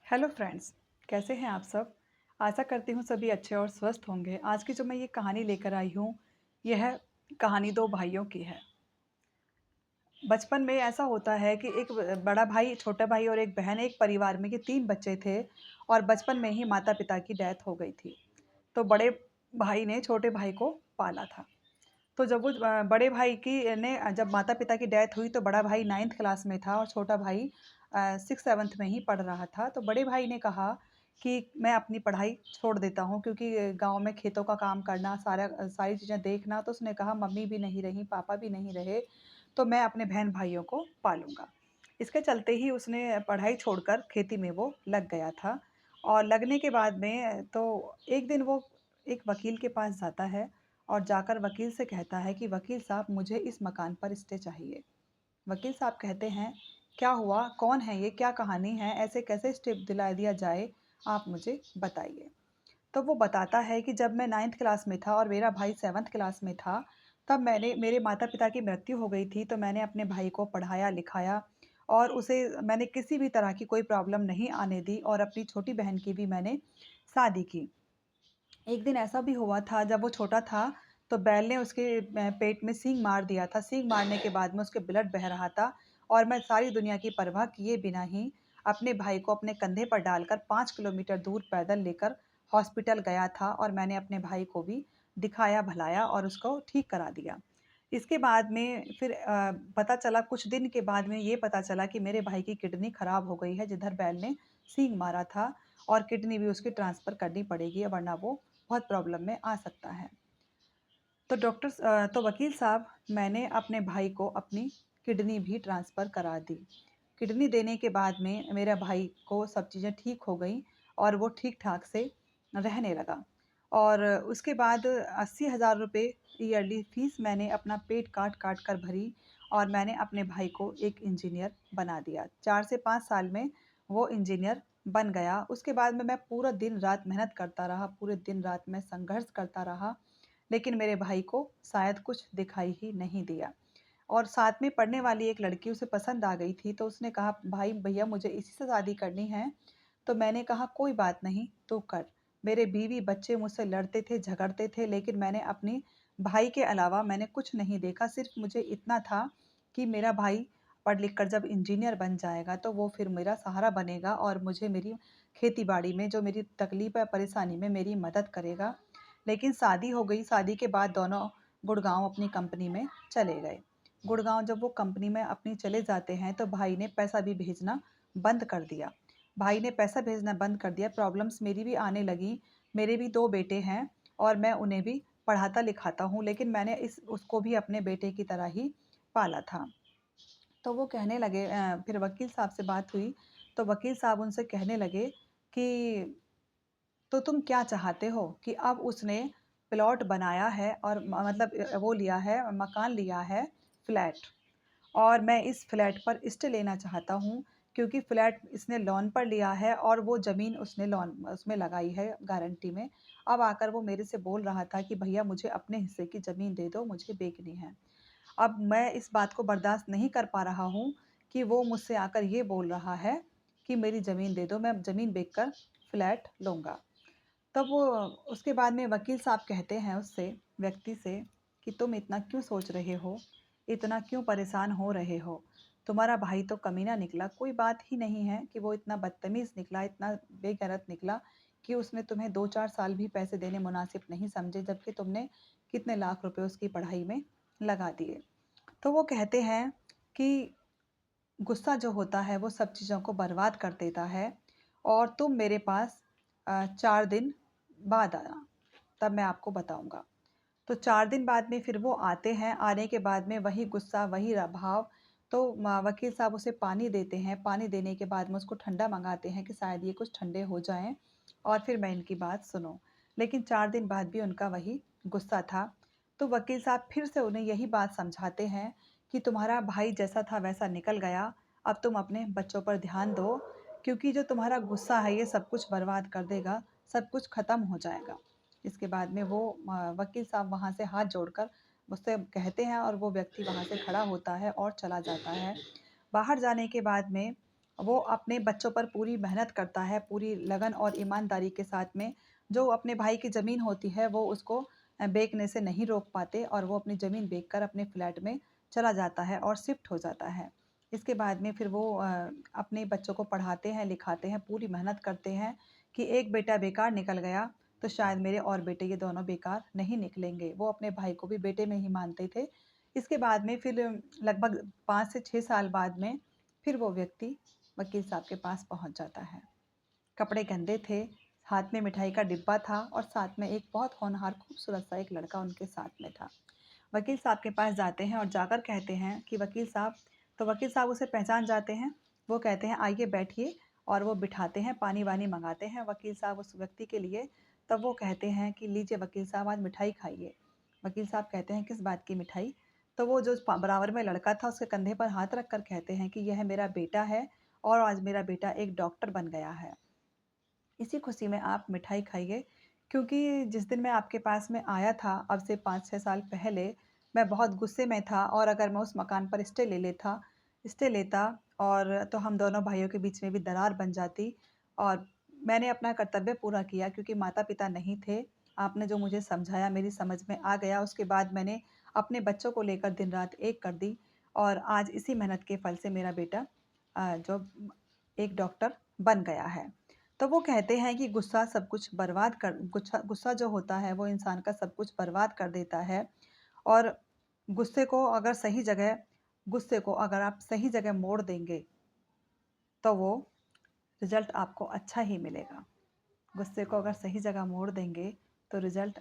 Hello friends, कैसे हैं आप सब? आशा करती हूँ सभी अच्छे और स्वस्थ होंगे। आज की जो मैं ये कहानी लेकर आई हूँ, यह कहानी 2 भाइयों की है। बचपन में ऐसा होता है कि एक बड़ा भाई, छोटा भाई और एक बहन, एक परिवार में ये 3 बच्चे थे और बचपन में ही माता-पिता की डेथ हो गई थी। तो बड़े भाई ने छोटे भाई को पाला था। तो जब वो बड़े भाई की ने जब माता-पिता की डेथ हुई तो बड़ा भाई 9th क्लास में था और छोटा भाई 6th-7th में ही पढ़ रहा था। तो बड़े भाई ने कहा कि मैं अपनी पढ़ाई छोड़ देता हूँ क्योंकि गाँव में खेतों का काम करना, सारी चीज़ें देखना। तो उसने कहा मम्मी भी नहीं रहीं, पापा भी नहीं रहे, तो मैं अपने बहन-भाइयों को पालूँगा। इसके चलते ही उसने पढ़ाई छोड़कर खेती में वो लग गया था और लगने के बाद में तो एक दिन वो एक वकील के पास जाता है और जाकर वकील से कहता है कि वकील साहब मुझे इस मकान पर स्टे चाहिए। वकील साहब कहते हैं, क्या हुआ? कौन है ये? क्या कहानी है? ऐसे कैसे स्टे दिला दिया जाए? आप मुझे बताइए। तो वो बताता है कि जब मैं 9th क्लास में था और मेरा भाई 7th क्लास में था, तब मेरे माता-पिता की मृत्यु हो गई थी, तो मैंने अपने भाई को पढ़ाया-लिखाया और उसे मैंने किसी भी तरह की कोई प्रॉब्लम नहीं आने दी और अपनी छोटी बहन की भी मैंने शादी की। एक दिन ऐसा भी हुआ था जब वो छोटा था तो बैल ने उसके पेट में सींग मार दिया था। सींग मारने के बाद में उसके ब्लड बह रहा था और मैं सारी दुनिया की परवाह किए बिना ही अपने भाई को अपने कंधे पर डालकर 5 किलोमीटर दूर पैदल लेकर हॉस्पिटल गया था और मैंने अपने भाई को भी दिखाया-भलाया और उसको ठीक करा दिया। इसके बाद में फिर पता चला कुछ दिन के बाद में ये पता चला कि मेरे भाई की किडनी खराब हो गई है जिधर बैल ने सींग मारा था और किडनी भी उसकी ट्रांसफ़र करनी पड़ेगी वरना वो बहुत प्रॉब्लम में आ सकता है। तो वकील साहब मैंने अपने भाई को अपनी किडनी भी ट्रांसफ़र करा दी। किडनी देने के बाद में मेरा भाई को सब चीज़ें ठीक हो गईं और वो ठीक-ठाक से रहने लगा। और उसके बाद 80,000 रुपए ईयरली फ़ीस मैंने अपना पेट काट-काट कर भरी और मैंने अपने भाई को एक इंजीनियर बना दिया। 4 से 5 साल में वो इंजीनियर बन गया। उसके बाद में मैं पूरा दिन-रात मेहनत करता रहा, पूरे दिन-रात मैं संघर्ष करता रहा, लेकिन मेरे भाई को शायद कुछ दिखाई ही नहीं दिया। और साथ में पढ़ने वाली एक लड़की उसे पसंद आ गई थी, तो उसने कहा, "भाई भैया मुझे इसी से शादी करनी है।" तो मैंने कहा, "कोई बात नहीं, तू कर।" मेरे बीवी-बच्चे मुझसे लड़ते थे, झगड़ते थे, लेकिन मैंने अपने भाई के अलावा मैंने कुछ नहीं देखा। सिर्फ़ मुझे इतना था कि मेरा भाई पढ़ लिख कर जब इंजीनियर बन जाएगा, तो वो फिर मेरा सहारा बनेगा और मुझे मेरी खेती-बाड़ी में जो मेरी तकलीफ़ है, परेशानी में मेरी मदद करेगा। लेकिन शादी हो गई, शादी के बाद दोनों गुड़गाँव अपनी कंपनी में चले गए। गुड़गाँव जब वो कंपनी में अपनी चले जाते हैं, तो भाई ने पैसा भी भेजना बंद कर दिया। भाई ने पैसा भेजना बंद कर दिया, प्रॉब्लम्स मेरी भी आने लगी। मेरे भी 2 बेटे हैं और मैं उन्हें भी पढ़ाता-लिखाता हूँ, लेकिन मैंने इस उसको भी अपने बेटे की तरह ही पाला था। तो वो कहने लगे फिर वकील साहब से बात हुई, तो वकील साहब उनसे कहने लगे कि तो तुम क्या चाहते हो कि अब उसने प्लॉट बनाया है और मतलब वो लिया है, मकान लिया है, फ्लैट, और मैं इस फ्लैट पर स्टे लेना चाहता हूँ क्योंकि फ्लैट इसने लोन पर लिया है और वो ज़मीन उसने लोन उसमें लगाई है गारंटी में। अब आकर वो मेरे से बोल रहा था कि भैया मुझे अपने हिस्से की ज़मीन दे दो, मुझे बेचनी है। अब मैं इस बात को बर्दाश्त नहीं कर पा रहा हूँ कि वो मुझसे आकर ये बोल रहा है कि मेरी ज़मीन दे दो, मैं ज़मीन बेचकर फ्लैट लूँगा। तब वो उसके बाद में वकील साहब कहते हैं उससे, व्यक्ति से, कि तुम इतना क्यों सोच रहे हो? इतना क्यों परेशान हो रहे हो? तुम्हारा भाई तो कमीना निकला, कोई बात ही नहीं है कि वो इतना बदतमीज़ निकला, इतना बेगैरत निकला कि उसने तुम्हें 2-4 साल भी पैसे देने मुनासिब नहीं समझे, जबकि तुमने कितने लाख रुपए उसकी पढ़ाई में लगा दिए। तो वो कहते हैं कि गुस्सा जो होता है वो सब चीज़ों को बर्बाद कर देता है और तुम मेरे पास 4 दिन बाद आना, तब मैं आपको बताऊँगा। तो 4 दिन बाद में फिर वो आते हैं, आने के बाद में वही गुस्सा, वही भाव, तो वकील साहब उसे पानी देते हैं, पानी देने के बाद में उसको ठंडा मँगाते हैं कि शायद ये कुछ ठंडे हो जाएँ और फिर मैं इनकी बात सुनूँ। लेकिन 4 दिन बाद भी उनका वही गुस्सा था। तो वकील साहब फिर से उन्हें यही बात समझाते हैं कि तुम्हारा भाई जैसा था वैसा निकल गया, अब तुम अपने बच्चों पर ध्यान दो, क्योंकि जो तुम्हारा गुस्सा है ये सब कुछ बर्बाद कर देगा, सब कुछ ख़त्म हो जाएगा। इसके बाद में वो वकील साहब वहाँ से हाथ जोड़कर उससे कहते हैं और वो व्यक्ति वहाँ से खड़ा होता है और चला जाता है। बाहर जाने के बाद में वो अपने बच्चों पर पूरी मेहनत करता है, पूरी लगन और ईमानदारी के साथ में। जो अपने भाई की ज़मीन होती है, वो उसको बेचने से नहीं रोक पाते और वो अपनी ज़मीन बेचकर अपने फ्लैट में चला जाता है और शिफ्ट हो जाता है। इसके बाद में फिर वो अपने बच्चों को पढ़ाते हैं, लिखाते हैं, पूरी मेहनत करते हैं कि एक बेटा बेकार निकल गया, तो शायद मेरे और बेटे ये दोनों बेकार नहीं निकलेंगे। वो अपने भाई को भी बेटे में ही मानते थे। इसके बाद में फिर लगभग 5 से 6 साल बाद में फिर वो व्यक्ति वकील साहब के पास पहुंच जाता है। कपड़े गंदे थे, हाथ में मिठाई का डिब्बा था और साथ में एक बहुत होनहार खूबसूरत सा एक लड़का उनके साथ में था। वकील साहब के पास जाते हैं और जाकर कहते हैं कि वकील साहब, तो वकील साहब उसे पहचान जाते हैं। वो कहते हैं आइए बैठिए, और वो बिठाते हैं, पानी वानी मंगाते हैं वकील साहब उस व्यक्ति के लिए। तब वो कहते हैं कि लीजिए वकील साहब, आज मिठाई खाइए। वकील साहब कहते हैं किस बात की मिठाई? तो वो जो बराबर में लड़का था उसके कंधे पर हाथ रख कर कहते हैं कि यह मेरा बेटा है और आज मेरा बेटा एक डॉक्टर बन गया है। इसी खुशी में आप मिठाई खाइए, क्योंकि जिस दिन मैं आपके पास में आया था अब से 5-6 साल पहले, मैं बहुत गुस्से में था और अगर मैं उस मकान पर स्टे लेता और तो हम दोनों भाइयों के बीच में भी दरार बन जाती। और मैंने अपना कर्तव्य पूरा किया क्योंकि माता-पिता नहीं थे। आपने जो मुझे समझाया मेरी समझ में आ गया। उसके बाद मैंने अपने बच्चों को लेकर दिन-रात एक कर दी और आज इसी मेहनत के फल से मेरा बेटा जो एक डॉक्टर बन गया है। तो वो कहते हैं कि गुस्सा गुस्सा जो होता है वो इंसान का सब कुछ बर्बाद कर देता है। और गुस्से को अगर सही जगह गुस्से को अगर आप सही जगह मोड़ देंगे, तो वो रिज़ल्ट आपको अच्छा ही मिलेगा। गुस्से को अगर सही जगह मोड़ देंगे, तो रिज़ल्ट